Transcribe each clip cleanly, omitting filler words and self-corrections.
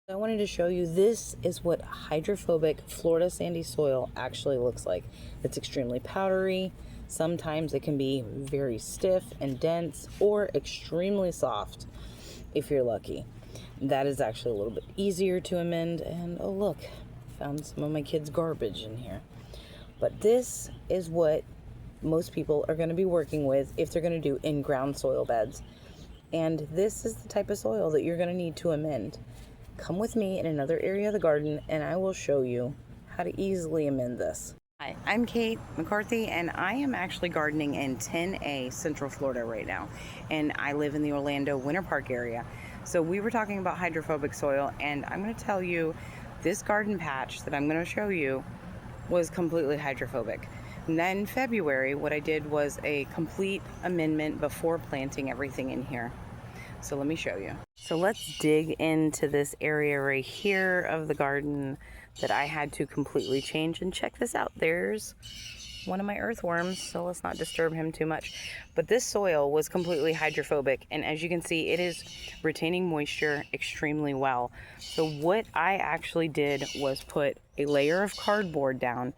I wanted to show you, this is what hydrophobic Florida sandy soil actually looks like. It's extremely powdery. Sometimes it can be very stiff and dense, or extremely soft if you're lucky. That is actually a little bit easier to amend. And oh look, found some of my kids' garbage in here. But this is what most people are going to be working with if they're going to do in-ground soil beds. And this is the type of soil that you're going to need to amend. Come with me in another area of the garden and I will show you how to easily amend this. Hi, I'm Kate McCarthy and I am actually gardening in 10A Central Florida right now. And I live in the Orlando Winter Park area. So we were talking about hydrophobic soil, and I'm going to tell you this garden patch that I'm going to show you was completely hydrophobic. And then in February, what I did was a complete amendment before planting everything in here. So let me show you. So let's dig into this area right here of the garden that I had to completely change. And check this out. There's one of my earthworms, so let's not disturb him too much. But this soil was completely hydrophobic, and as you can see, it is retaining moisture extremely well. So what I actually did was put a layer of cardboard down.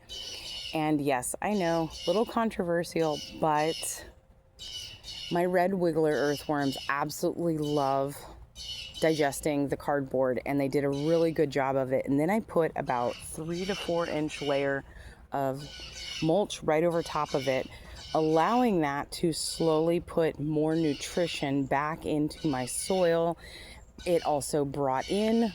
And yes, I know, a little controversial, but my red wiggler earthworms absolutely love digesting the cardboard, and they did a really good job of it. And then I put about 3 to 4 inch layer of mulch right over top of it, allowing that to slowly put more nutrition back into my soil. It also brought in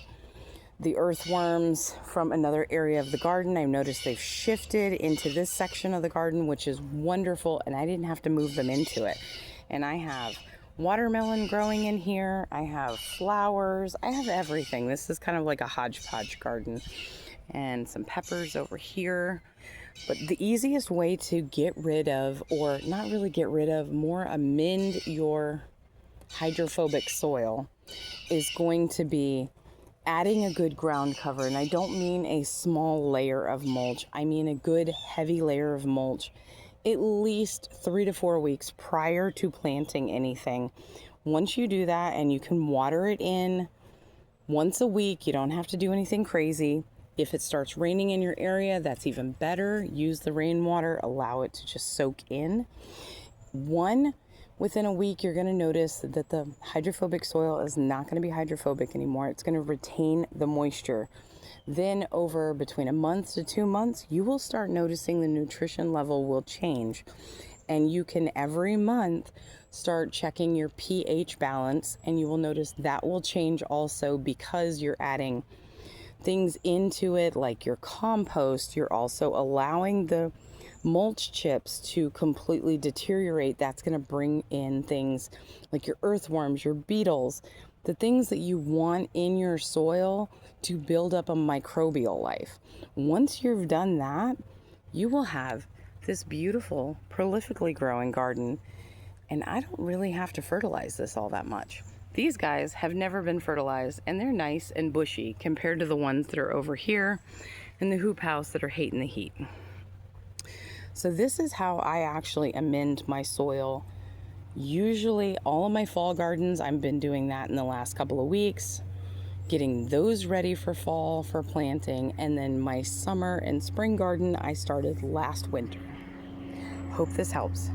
the earthworms from another area of the garden. I've noticed they've shifted into this section of the garden, which is wonderful, and I didn't have to move them into it. And I have watermelon growing in here. I have flowers. I have everything. This is kind of like a hodgepodge garden. And some peppers over here. But the easiest way to get rid of, or not really get rid of, more amend your hydrophobic soil is going to be adding a good ground cover. And I don't mean a small layer of mulch. I mean a good heavy layer of mulch at least 3 to 4 weeks prior to planting anything. Once you do that, and you can water it in once a week, you don't have to do anything crazy. If it starts raining in your area, that's even better. Use the rainwater, allow it to just soak in. Within a week, you're going to notice that the hydrophobic soil is not going to be hydrophobic anymore. It's going to retain the moisture. Then over between a month to 2 months, you will start noticing the nutrition level will change. And you can every month start checking your pH balance, and you will notice that will change also because you're adding things into it like your compost. You're also allowing the mulch chips to completely deteriorate. That's going to bring in things like your earthworms, your beetles, the things that you want in your soil to build up a microbial life. Once you've done that, you will have this beautiful, prolifically growing garden. And I don't really have to fertilize this all that much. These guys have never been fertilized, and they're nice and bushy compared to the ones that are over here in the hoop house that are hating the heat. So this is how I actually amend my soil. Usually all of my fall gardens, I've been doing that in the last couple of weeks, getting those ready for fall for planting. And then my summer and spring garden, I started last winter. Hope this helps.